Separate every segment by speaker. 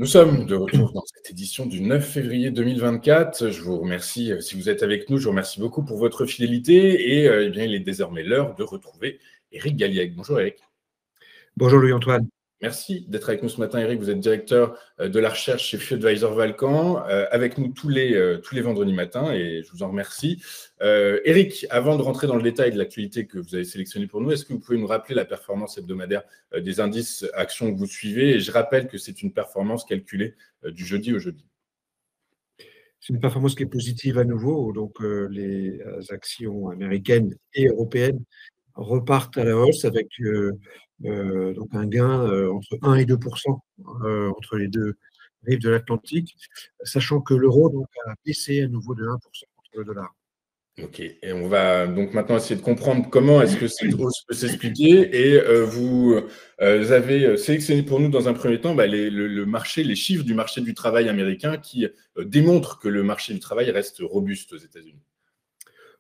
Speaker 1: Nous sommes de retour dans cette édition du 9 février 2024. Je vous remercie, si vous êtes avec nous, je vous remercie beaucoup pour votre fidélité. Et eh bien, il est désormais l'heure de retrouver Éric Galliègue. Bonjour Éric.
Speaker 2: Bonjour Louis-Antoine.
Speaker 1: Merci d'être avec nous ce matin, Éric. Vous êtes directeur de la recherche chez FU Advisor Valcan, avec nous tous les vendredis matins, et je vous en remercie. Éric, avant de rentrer dans le détail de l'actualité que vous avez sélectionnée pour nous, est-ce que vous pouvez nous rappeler la performance hebdomadaire des indices actions que vous suivez? Et je rappelle que c'est une performance calculée du jeudi au jeudi.
Speaker 2: C'est une performance qui est positive à nouveau. Donc, les actions américaines et européennes repartent à la hausse avec donc un gain entre 1 et 2% entre les deux rives de l'Atlantique, sachant que l'euro donc, a baissé à nouveau de 1% contre le dollar.
Speaker 1: Ok, et on va donc maintenant essayer de comprendre comment est-ce que cette hausse peut s'expliquer. Et vous avez sélectionné pour nous dans un premier temps le marché, les chiffres du marché du travail américain qui démontrent que le marché du travail reste robuste aux États-Unis.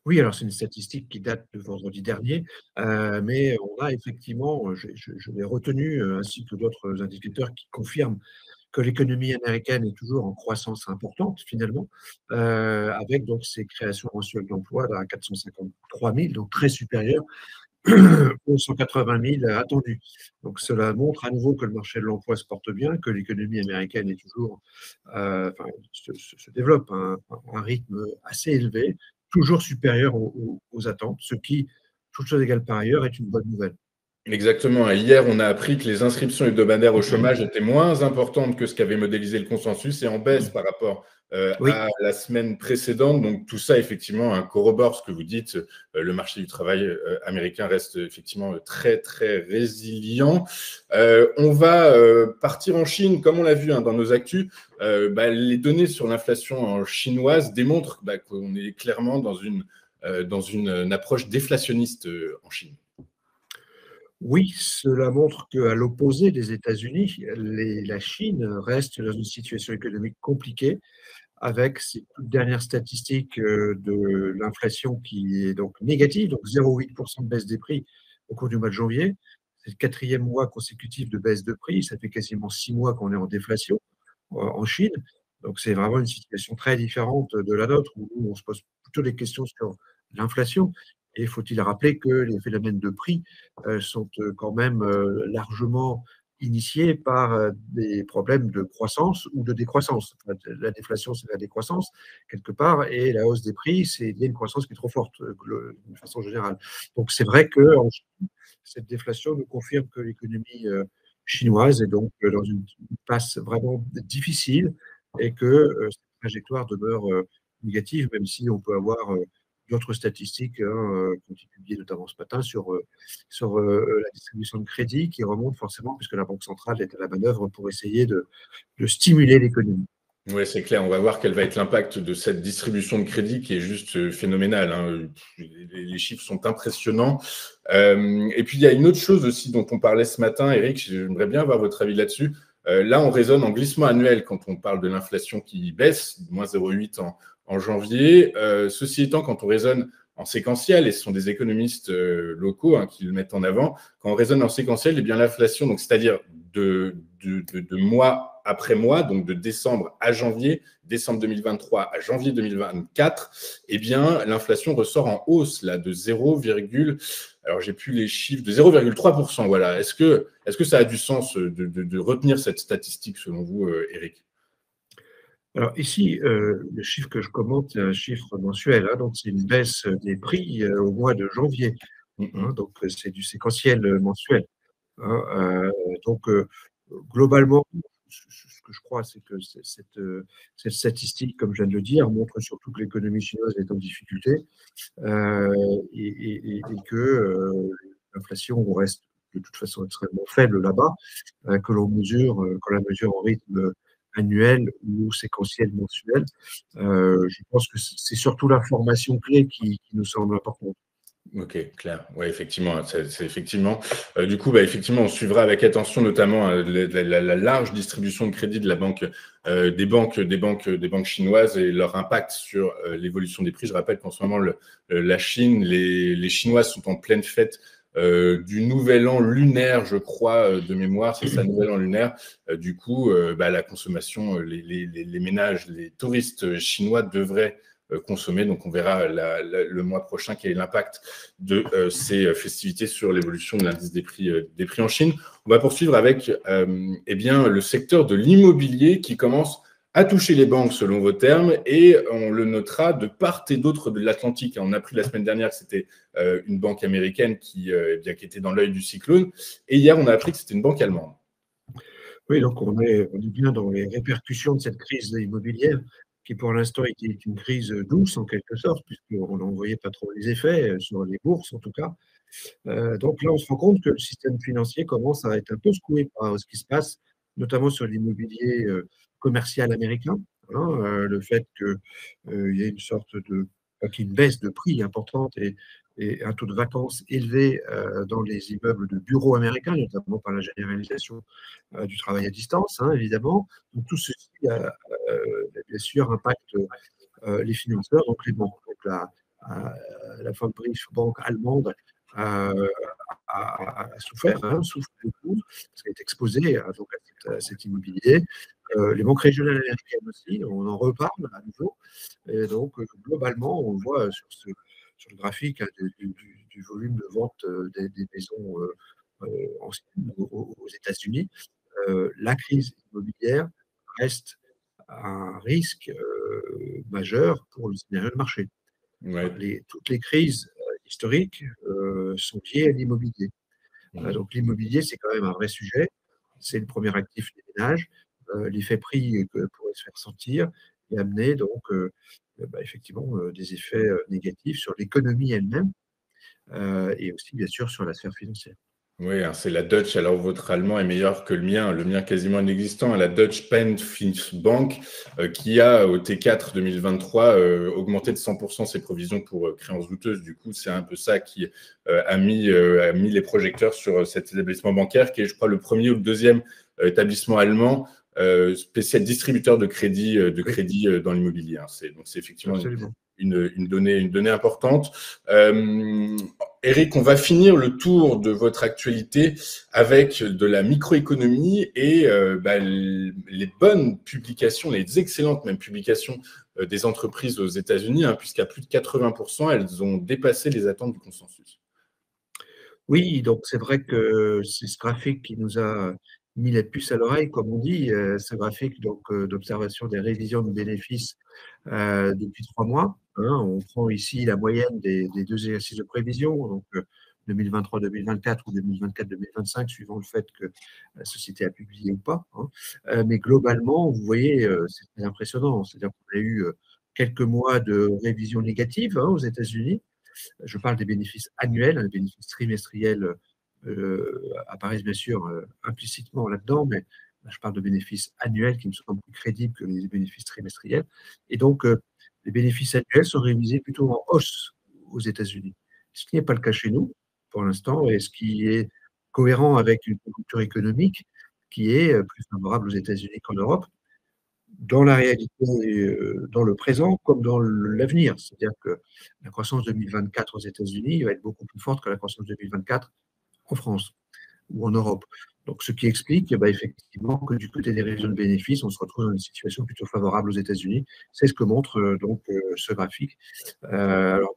Speaker 2: Oui, alors c'est une statistique qui date de vendredi dernier, mais on a effectivement, je l'ai retenu, ainsi que d'autres indicateurs qui confirment que l'économie américaine est toujours en croissance importante finalement, avec donc ces créations mensuelles d'emplois à 453 000, donc très supérieures aux 180 000 attendus. Donc cela montre à nouveau que le marché de l'emploi se porte bien, que l'économie américaine est toujours, se développe à un rythme assez élevé, toujours supérieur aux attentes, ce qui, toutes choses égales par ailleurs, est une bonne nouvelle.
Speaker 1: Exactement. Et hier, on a appris que les inscriptions hebdomadaires au chômage étaient moins importantes que ce qu'avait modélisé le consensus et en baisse par rapport
Speaker 2: Oui.
Speaker 1: à la semaine précédente. Donc tout ça, effectivement, corrobore ce que vous dites. Le marché du travail américain reste effectivement très, très résilient. On va partir en Chine, comme on l'a vu dans nos actus. Les données sur l'inflation chinoise démontrent qu'on est clairement dans une approche déflationniste en Chine.
Speaker 2: Oui, cela montre qu'à l'opposé des États-Unis, la Chine reste dans une situation économique compliquée avec ces toutes dernières statistiques de l'inflation qui est donc négative, donc 0,8% de baisse des prix au cours du mois de janvier. C'est le quatrième mois consécutif de baisse de prix. Ça fait quasiment 6 mois qu'on est en déflation en Chine. Donc c'est vraiment une situation très différente de la nôtre où nous, on se pose plutôt des questions sur l'inflation. Et faut-il rappeler que les phénomènes de prix sont quand même largement initiés par des problèmes de croissance ou de décroissance. Enfin, la déflation, c'est la décroissance, quelque part, et la hausse des prix, c'est une croissance qui est trop forte, de façon générale. Donc, c'est vrai que cette déflation nous confirme que l'économie chinoise est donc dans une passe vraiment difficile et que cette trajectoire demeure négative, même si on peut avoir d'autres statistiques qui ont été publiées notamment ce matin sur la distribution de crédit qui remonte forcément puisque la Banque centrale est à la manœuvre pour essayer de stimuler l'économie.
Speaker 1: Oui, c'est clair. On va voir quel va être l'impact de cette distribution de crédit qui est juste phénoménale. Les chiffres sont impressionnants. Et puis, il y a une autre chose aussi dont on parlait ce matin, Éric, j'aimerais bien avoir votre avis là-dessus. Là, on raisonne en glissement annuel quand on parle de l'inflation qui baisse, moins 0,8 en janvier. Ceci étant, quand on raisonne en séquentiel, et ce sont des économistes locaux qui le mettent en avant, quand on raisonne en séquentiel, eh bien l'inflation, donc c'est-à-dire de mois après mois, donc de décembre à janvier, décembre 2023 à janvier 2024, eh bien l'inflation ressort en hausse là de 0, alors j'ai plus les chiffres, de 0,3%. Voilà. Est-ce que ça a du sens de retenir cette statistique selon vous, Éric?
Speaker 2: Alors ici, le chiffre que je commente, c'est un chiffre mensuel, donc c'est une baisse des prix au mois de janvier. Donc c'est du séquentiel mensuel. Donc globalement, ce que je crois, c'est que cette statistique, comme je viens de le dire, montre surtout que l'économie chinoise est en difficulté et que l'inflation reste de toute façon extrêmement faible là-bas, que l'on mesure, qu'on la mesure en rythme annuel ou séquentiel mensuel. Je pense que c'est surtout l'information clé qui nous semble importante.
Speaker 1: Ok, clair. Oui, effectivement, c'est effectivement. Du coup, effectivement, on suivra avec attention notamment la large distribution de crédit de la banque, des banques chinoises et leur impact sur l'évolution des prix. Je rappelle qu'en ce moment, la Chine, les Chinois sont en pleine fête du nouvel an lunaire, je crois, de mémoire, c'est ça, nouvel an lunaire. Du coup, la consommation, les ménages, les touristes chinois devraient consommer. Donc, on verra le mois prochain quel est l'impact de ces festivités sur l'évolution de l'indice des prix en Chine. On va poursuivre avec le secteur de l'immobilier qui commence à toucher les banques selon vos termes, et on le notera de part et d'autre de l'Atlantique. On a appris la semaine dernière que c'était une banque américaine qui était dans l'œil du cyclone, et hier on a appris que c'était une banque allemande.
Speaker 2: Oui, donc on est bien dans les répercussions de cette crise immobilière qui pour l'instant était une crise douce en quelque sorte, puisqu'on n'en voyait pas trop les effets, sur les bourses en tout cas. Donc là, on se rend compte que le système financier commence à être un peu secoué par ce qui se passe, notamment sur l'immobilier commercial américain. Le fait qu'il y ait une sorte de qu'il y ait une baisse de prix importante et un taux de vacances élevé dans les immeubles de bureaux américains, notamment par la généralisation du travail à distance, évidemment. Donc tout ceci, bien sûr, impacte les financeurs, donc les banques. Donc la Volksbank allemande a souffert, souffre beaucoup, parce qu'elle est exposée à cet immobilier. Les banques régionales américaines aussi, on en reparle à nouveau. Et donc, globalement, on voit sur le graphique du volume de vente des maisons anciennes aux États-Unis, la crise immobilière reste un risque majeur pour le scénario de marché.
Speaker 1: Ouais.
Speaker 2: Toutes les crises historiques sont liées à l'immobilier. Donc l'immobilier, c'est quand même un vrai sujet. C'est le premier actif des ménages. L'effet prix pourrait se faire sentir et amener donc effectivement des effets négatifs sur l'économie elle-même et aussi bien sûr sur la sphère financière.
Speaker 1: Oui, c'est la Deutsche. Alors, votre allemand est meilleur que le mien quasiment inexistant. La Deutsche Pfandbriefbank qui a, au T4 2023, augmenté de 100% ses provisions pour créances douteuses. Du coup, c'est un peu ça qui a mis les projecteurs sur cet établissement bancaire, qui est, je crois, le premier ou le deuxième établissement allemand spécial distributeur de crédit dans l'immobilier. Donc, c'est effectivement une donnée importante. Eric, on va finir le tour de votre actualité avec de la microéconomie et les bonnes publications, les excellentes même publications des entreprises aux États-Unis, puisqu'à plus de 80%, elles ont dépassé les attentes du consensus.
Speaker 2: Oui, donc c'est vrai que c'est ce graphique qui nous a mis la puce à l'oreille, comme on dit, ce graphique d'observation des révisions de bénéfices depuis 3 mois. On prend ici la moyenne des 2 exercices de prévision, donc 2023-2024 ou 2024-2025, suivant le fait que la société a publié ou pas. Mais globalement, vous voyez, c'est très impressionnant. C'est-à-dire qu'on a eu quelques mois de révision négative aux États-Unis. Je parle des bénéfices annuels, les bénéfices trimestriels apparaissent bien sûr implicitement là-dedans, mais je parle de bénéfices annuels qui me semblent plus crédibles que les bénéfices trimestriels. Et donc, les bénéfices annuels sont révisés plutôt en hausse aux États-Unis, ce qui n'est pas le cas chez nous pour l'instant, et ce qui est cohérent avec une conjoncture économique qui est plus favorable aux États-Unis qu'en Europe, dans la réalité, dans le présent comme dans l'avenir. C'est-à-dire que la croissance 2024 aux États-Unis va être beaucoup plus forte que la croissance 2024 en France ou en Europe. Donc, ce qui explique effectivement que du côté des révisions de bénéfices, on se retrouve dans une situation plutôt favorable aux États-Unis. C'est ce que montre ce graphique. Alors,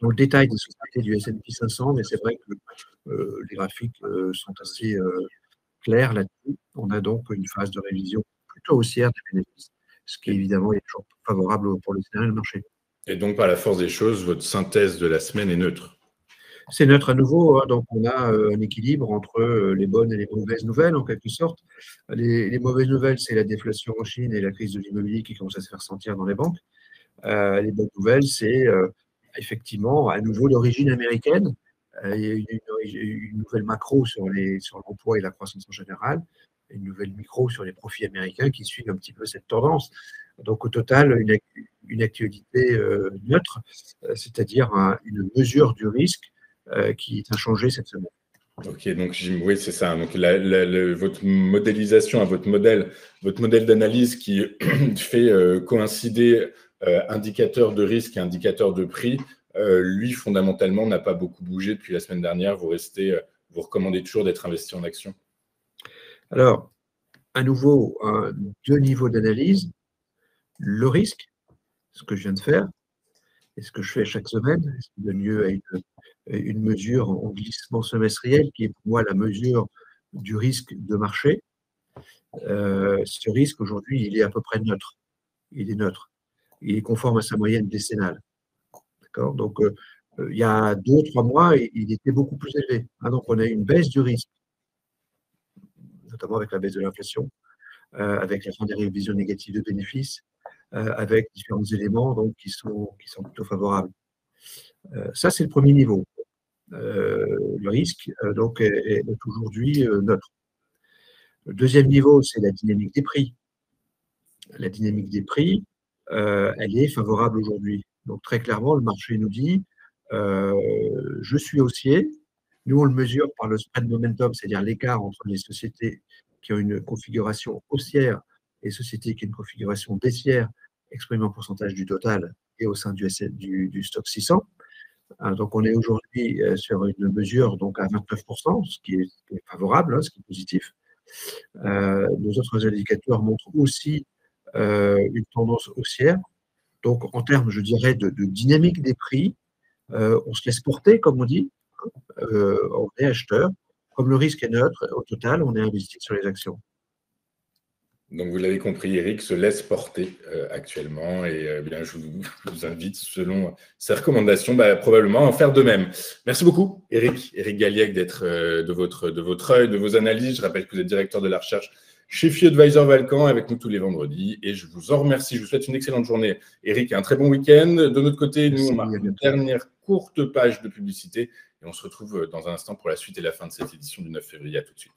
Speaker 2: dans le détail des sociétés du S&P 500, mais c'est vrai que les graphiques sont assez clairs là-dessus. On a donc une phase de révision plutôt haussière des bénéfices, ce qui évidemment est toujours favorable pour le scénario de marché.
Speaker 1: Et donc, par la force des choses, votre synthèse de la semaine est neutre.
Speaker 2: C'est neutre à nouveau, donc on a un équilibre entre les bonnes et les mauvaises nouvelles, en quelque sorte. Les mauvaises nouvelles, c'est la déflation en Chine et la crise de l'immobilier qui commence à se faire sentir dans les banques. Les bonnes nouvelles, c'est effectivement à nouveau d'origine américaine. Il y a une nouvelle macro sur l'emploi et la croissance en général, et une nouvelle micro sur les profits américains qui suivent un petit peu cette tendance. Donc au total, une actualité neutre, c'est-à-dire une mesure du risque qui est inchangée cette semaine.
Speaker 1: Ok, donc oui, c'est ça. Donc votre modélisation, votre modèle d'analyse qui fait coïncider indicateur de risque et indicateur de prix lui, fondamentalement, n'a pas beaucoup bougé depuis la semaine dernière. Vous recommandez toujours d'être investi en actions?
Speaker 2: Alors, à nouveau, deux niveaux d'analyse. Le risque, ce que je viens de faire, et ce que je fais chaque semaine, ce qui donne lieu à une mesure en glissement semestriel, qui est pour moi la mesure du risque de marché. Ce risque, aujourd'hui, il est à peu près neutre. Il est neutre. Il est conforme à sa moyenne décennale. D'accord? Donc, il y a 2 ou 3 mois, il était beaucoup plus élevé. Donc, on a eu une baisse du risque, notamment avec la baisse de l'inflation, avec la fin des révisions négatives de bénéfices, avec différents éléments donc, qui sont plutôt favorables. Ça, c'est le premier niveau. Le risque donc, est aujourd'hui neutre. Le deuxième niveau, c'est la dynamique des prix. La dynamique des prix, elle est favorable aujourd'hui. Donc, très clairement, le marché nous dit je suis haussier. Nous, on le mesure par le spread momentum, c'est-à-dire l'écart entre les sociétés qui ont une configuration haussière et les sociétés qui ont une configuration baissière, exprimée en pourcentage du total et au sein du stock 600. Donc, on est aujourd'hui sur une mesure donc, à 29%, ce qui est favorable, ce qui est positif. Nos autres indicateurs montrent aussi une tendance haussière. Donc, en termes, je dirais, de dynamique des prix, on se laisse porter, comme on dit. On est acheteur. Comme le risque est neutre, au total, on est investi sur les actions.
Speaker 1: Donc, vous l'avez compris, Eric se laisse porter actuellement et bien, je vous invite, selon ses recommandations, probablement à en faire de même. Merci beaucoup, Eric Galiec, d'être de votre œil, de vos analyses. Je rappelle que vous êtes directeur de la recherche chez FI Advisor Valcan, avec nous tous les vendredis. Et je vous en remercie. Je vous souhaite une excellente journée, Eric, et un très bon week-end. De notre côté, nous, on marque une dernière courte page de publicité et on se retrouve dans un instant pour la suite et la fin de cette édition du 9 février. À tout de suite.